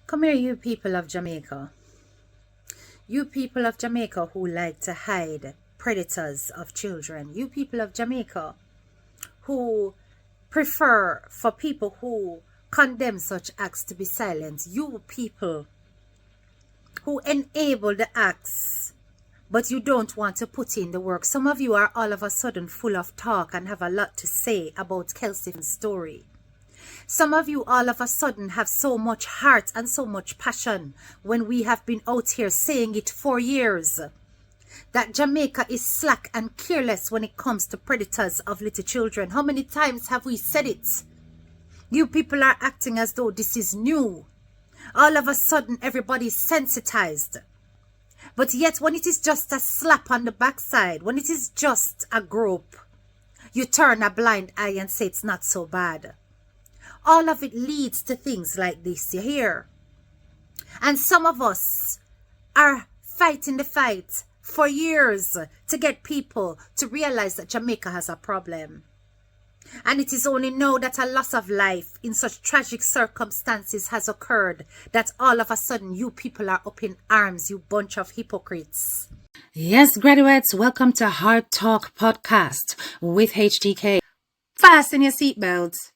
Come here, you people of Jamaica. You people of Jamaica who like to hide predators of children. You people of Jamaica who prefer for people who condemn such acts to be silent. You people who enable the acts, but you don't want to put in the work. Some of you are all of a sudden full of talk and have a lot to say about Kelsey's story. Some of you all of a sudden have so much heart and so much passion when we have been out here saying it for years that Jamaica is slack and careless when it comes to predators of little children. How many times have we said it? You people are acting as though this is new. All of a sudden everybody's sensitized. But yet when it is just a slap on the backside, when it is just a grope, you turn a blind eye and say it's not so bad. All of it leads to things like this, you hear? And some of us are fighting the fight for years to get people to realize that Jamaica has a problem. And it is only now that a loss of life in such tragic circumstances has occurred that all of a sudden you people are up in arms, you bunch of hypocrites. Yes, graduates, welcome to Hard Talk Podcast with HTK. Fasten your seatbelts.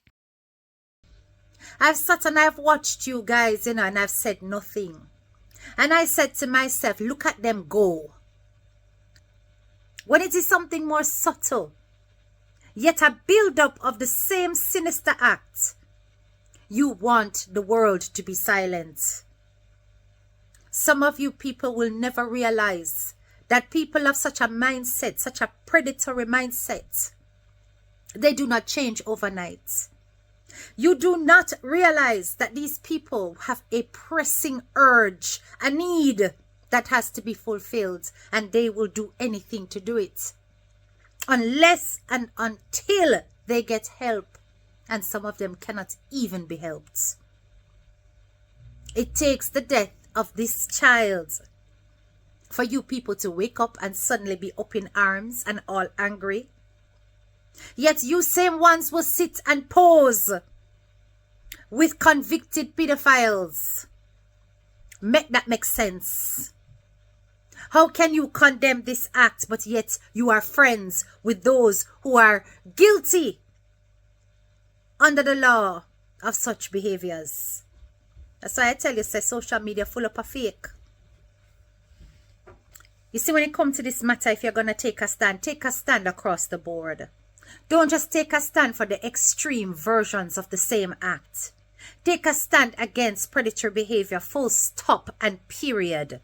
I've sat and I've watched you guys, and I've said nothing. And I said to myself, look at them go. When it is something more subtle, yet a build-up of the same sinister act, you want the world to be silent. Some of you people will never realize that people of such a mindset, such a predatory mindset, they do not change overnight. You do not realize that these people have a pressing urge, a need that has to be fulfilled, and they will do anything to do it. Unless and until they get help, and some of them cannot even be helped. It takes the death of this child for you people to wake up and suddenly be up in arms and all angry. Yet you same ones will sit and pose with convicted pedophiles. Make that make sense. How can you condemn this act, but yet you are friends with those who are guilty under the law of such behaviors? That's why I tell you, say social media full up of fake. You see, when it comes to this matter, if you're going to take a stand across the board. Don't just take a stand for the extreme versions of the same act. Take a stand against predatory behavior, full stop and period.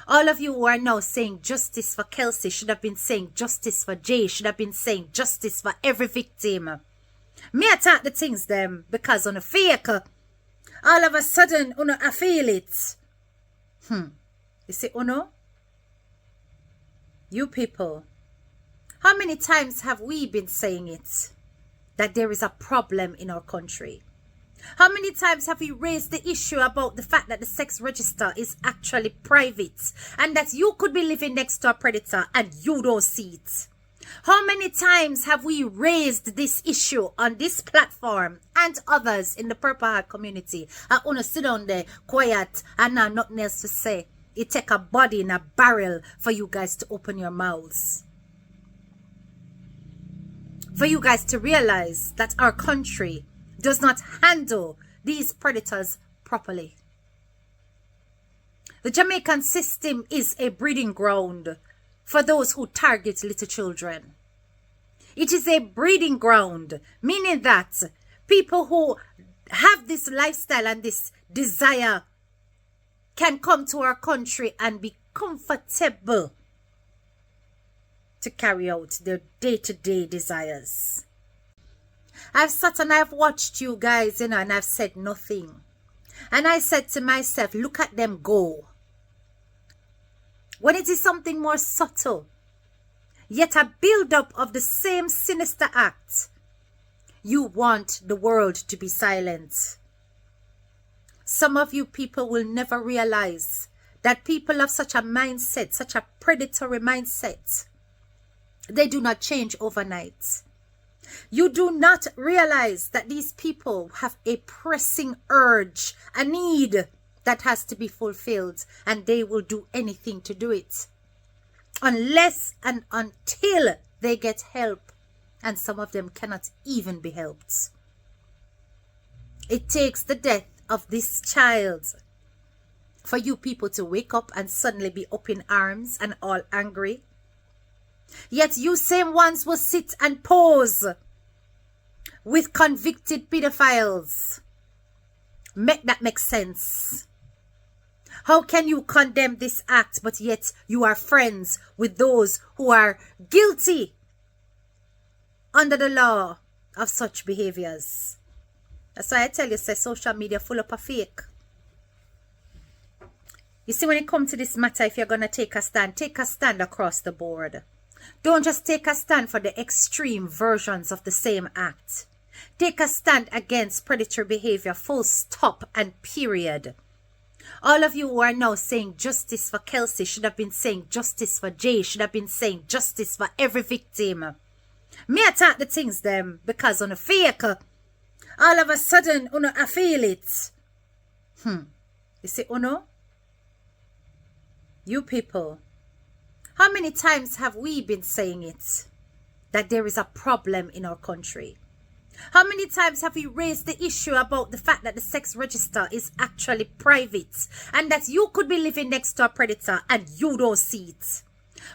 All of you who are now saying justice for Kelsey should have been saying justice for Jay, should have been saying justice for every victim. Me attack the things them because on a fake, all of a sudden, I feel it. You see, you people, how many times have we been saying it, that there is a problem in our country? How many times have we raised the issue about the fact that the sex register is actually private and that you could be living next to a predator and you don't see it? How many times have we raised this issue on this platform and others in the Purple Heart community? I want to sit down there quiet and not nothing else to say. It take a body in a barrel for you guys to open your mouths. For you guys to realize that our country does not handle these predators properly. The Jamaican system is a breeding ground for those who target little children. It is a breeding ground, meaning that people who have this lifestyle and this desire can come to our country and be comfortable to carry out their day-to-day desires. I've sat and I've watched you guys, and I've said nothing. And I said to myself, look at them go. When it is something more subtle, yet a build-up of the same sinister act, you want the world to be silent. Some of you people will never realize that people of such a mindset, such a predatory mindset, they do not change overnight. You do not realize that these people have a pressing urge, a need that has to be fulfilled, and they will do anything to do it. Unless and until they get help, and some of them cannot even be helped. It takes the death of this child for you people to wake up and suddenly be up in arms and all angry. Yet you same ones will sit and pose with convicted pedophiles. Make that make sense. How can you condemn this act, but yet you are friends with those who are guilty under the law of such behaviors? That's why I tell you, say social media full up of fake. You see, when it comes to this matter, if you're going to take a stand across the board. Don't just take a stand for the extreme versions of the same act. Take a stand against predatory behavior, full stop and period. All of you who are now saying justice for Kelsey should have been saying justice for Jay, should have been saying justice for every victim. Me attack the things them because on a fake, all of a sudden, I feel it. You see, you people, how many times have we been saying it? That there is a problem in our country. How many times have we raised the issue about the fact that the sex register is actually private and that you could be living next to a predator and you don't see it?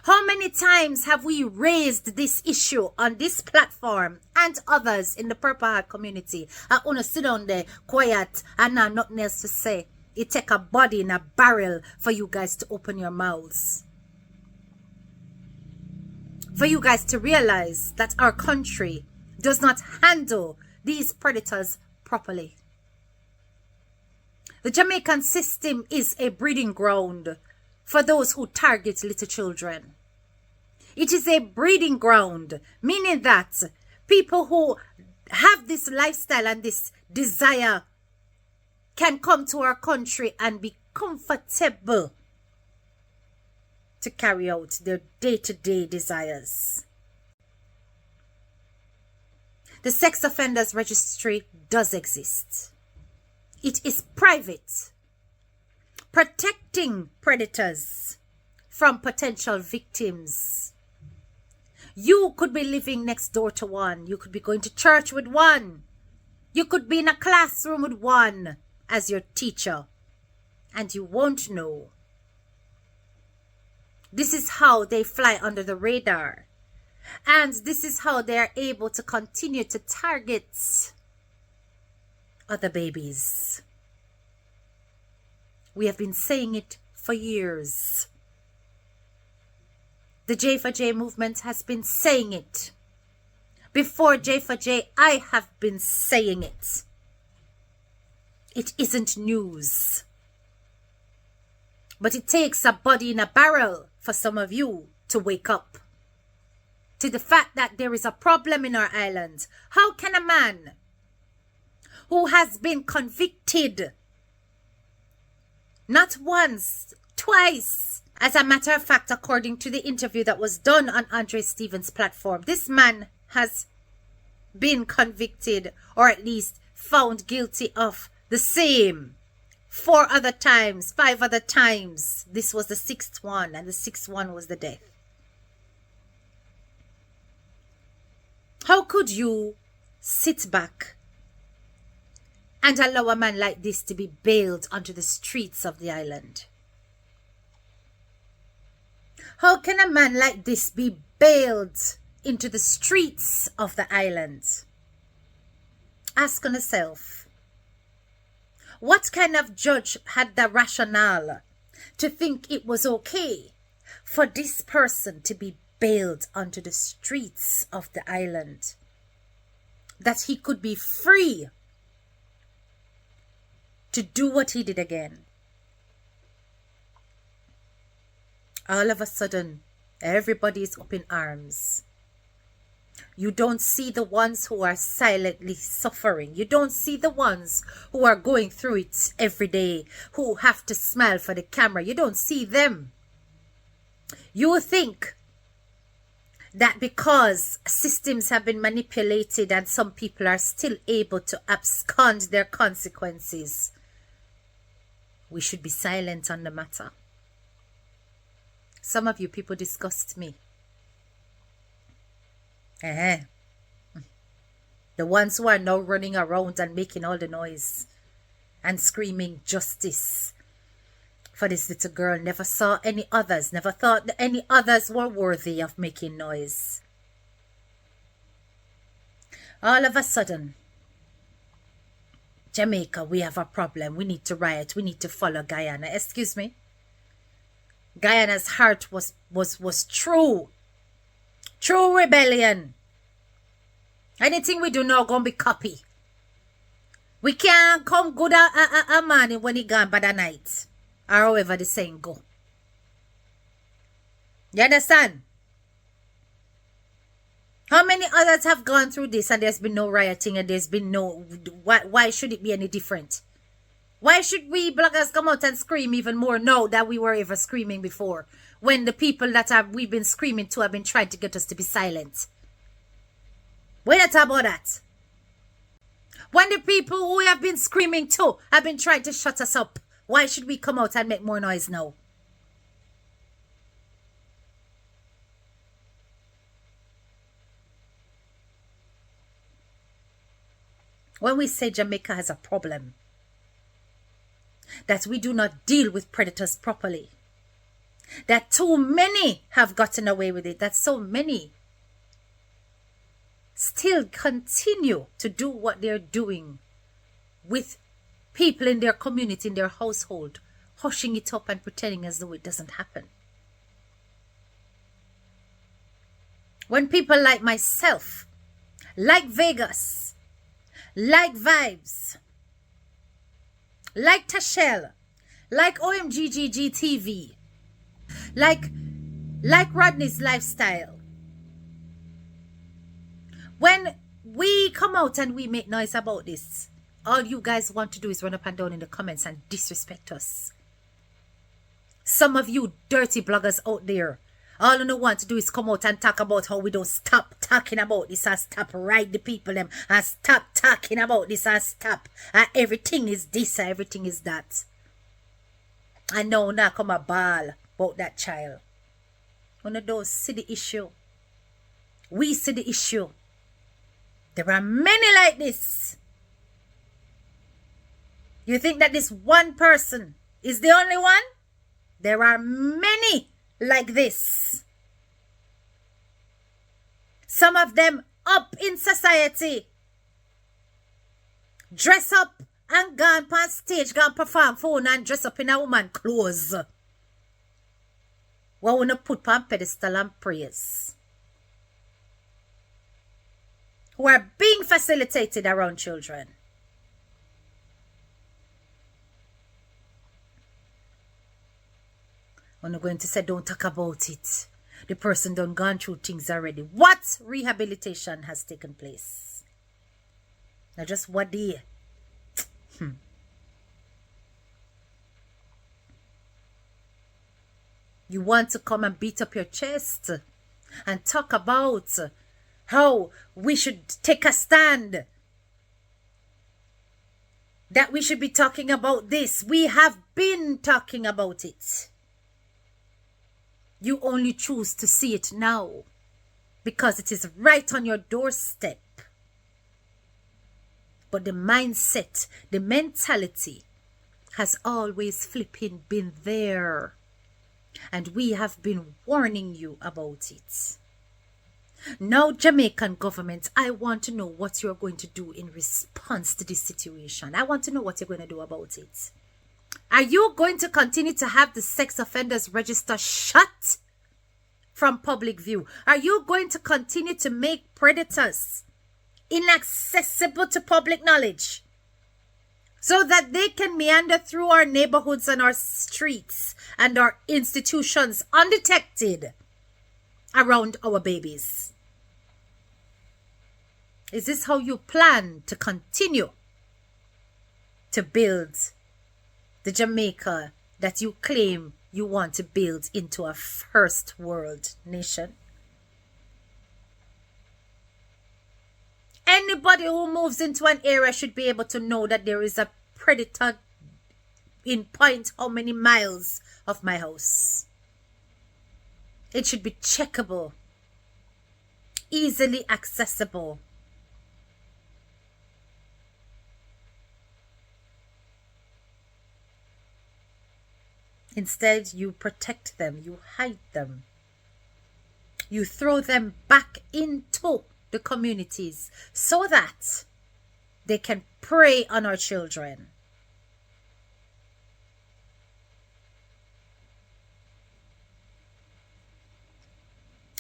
How many times have we raised this issue on this platform and others in the Purple Heart community? I want to sit down there quiet and now nothing else to say. It take a body in a barrel for you guys to open your mouths. For you guys to realize that our country does not handle these predators properly. The Jamaican system is a breeding ground for those who target little children. It is a breeding ground, meaning that people who have this lifestyle and this desire can come to our country and be comfortable to carry out their day-to-day desires. The sex offenders registry does exist. It is private, protecting predators from potential victims. You could be living next door to one. You could be going to church with one. You could be in a classroom with one as your teacher, and you won't know. This is how they fly under the radar. And this is how they are able to continue to target other babies. We have been saying it for years. The J4J movement has been saying it. Before J4J, I have been saying it. It isn't news. But it takes a body in a barrel for some of you to wake up to the fact that there is a problem in our island. How can a man who has been convicted not once, twice, as a matter of fact, according to the interview that was done on Andre Stevens' platform, this man has been convicted or at least found guilty of the same 4 other times, 5 other times. This was the 6th one, and the 6th one was the death. How could you sit back and allow a man like this to be bailed onto the streets of the island? How can a man like this be bailed into the streets of the island? Ask on yourself. What kind of judge had the rationale to think it was okay for this person to be bailed onto the streets of the island? That he could be free to do what he did again. All of a sudden, everybody is up in arms. You don't see the ones who are silently suffering. You don't see the ones who are going through it every day, who have to smile for the camera. You don't see them. You think that because systems have been manipulated and some people are still able to abscond their consequences, we should be silent on the matter. Some of you people disgust me. The ones who are now running around and making all the noise and screaming justice for this little girl, never saw any others, never thought that any others were worthy of making noise. All of a sudden, Jamaica, we have a problem. We need to riot. We need to follow Guyana. Excuse me. Guyana's heart was true. True rebellion. Anything we do now gonna be copy. We can't come good a morning when he gone bad at night. Or however the saying go. You understand? How many others have gone through this and there's been no rioting and there's been no... Why should it be any different? Why should we bloggers come out and scream even more now than we were ever screaming before? When the people that we've been screaming to have been trying to get us to be silent. We're not about that. When the people who we have been screaming to have been trying to shut us up, why should we come out and make more noise now? When we say Jamaica has a problem, that we do not deal with predators properly, that too many have gotten away with it, that so many still continue to do what they're doing with people in their community, in their household, hushing it up and pretending as though it doesn't happen. When people like myself, like Vegas, like Vibes, like Tashelle, like OMGGGTV, like Rodney's Lifestyle, when we come out and we make noise about this, all you guys want to do is run up and down in the comments and disrespect us. Some of you dirty bloggers out there, all you want to do is come out and talk about how we don't stop talking about this and stop right the people them and stop talking about this and stop. And everything is this and everything is that. And now come a ball about that child. When you don't see the issue, we see the issue. There are many like this. You think that this one person is the only one? There are many like this. Some of them up in society. Dress up and gone on stage, gone perform phone and dress up in a woman clothes. What wanna put on pedestal and praise. Who are being facilitated around children. I'm not going to say don't talk about it. The person done gone through things already. What rehabilitation has taken place? Now just what day? You want to come and beat up your chest and talk about how we should take a stand. That we should be talking about this. We have been talking about it. You only choose to see it now because it is right on your doorstep. But the mindset, the mentality has always flipping been there. And we have been warning you about it. Now, Jamaican government, I want to know what you're going to do in response to this situation. I want to know what you're going to do about it. Are you going to continue to have the sex offenders register shut from public view? Are you going to continue to make predators inaccessible to public knowledge so that they can meander through our neighborhoods and our streets and our institutions undetected around our babies? Is this how you plan to continue to build the Jamaica that you claim you want to build into a first world nation? Anybody who moves into an area should be able to know that there is a predator in point how many miles of my house. It should be checkable, easily accessible. Instead, you protect them, you hide them. You throw them back into the communities so that they can prey on our children.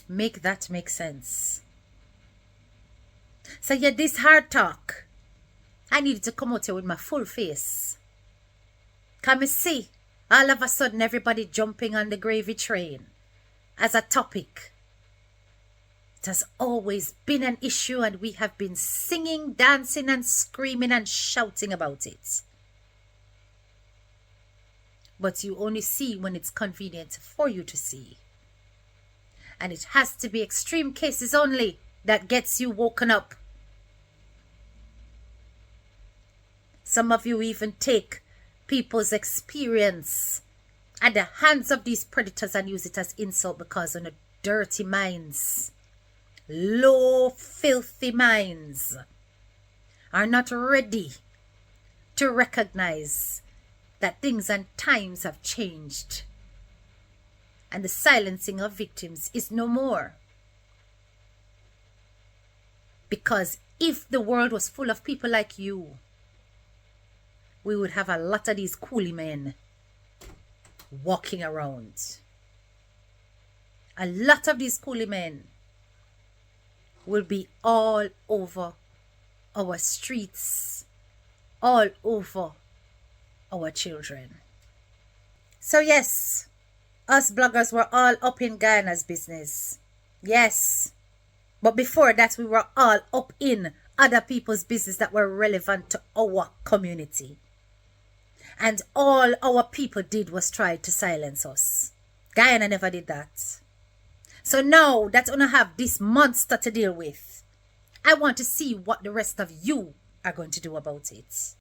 Make that make sense. So yeah, this hard talk, I needed to come out here with my full face. Can we see all of a sudden everybody jumping on the gravy train as a topic? It has always been an issue, and we have been singing, dancing and screaming and shouting about it. But you only see when it's convenient for you to see. And it has to be extreme cases only that gets you woken up. Some of you even take people's experience at the hands of these predators and use it as insult because of the dirty minds, low, filthy minds, are not ready to recognize that things and times have changed and the silencing of victims is no more. Because if the world was full of people like you, we would have a lot of these coolie men walking around. A lot of these coolie men will be all over our streets, all over our children. So yes, us bloggers were all up in Guyana's business. Yes. But before that, we were all up in other people's business that were relevant to our community. And all our people did was try to silence us. Guyana never did that. So now that I have this monster to deal with, I want to see what the rest of you are going to do about it.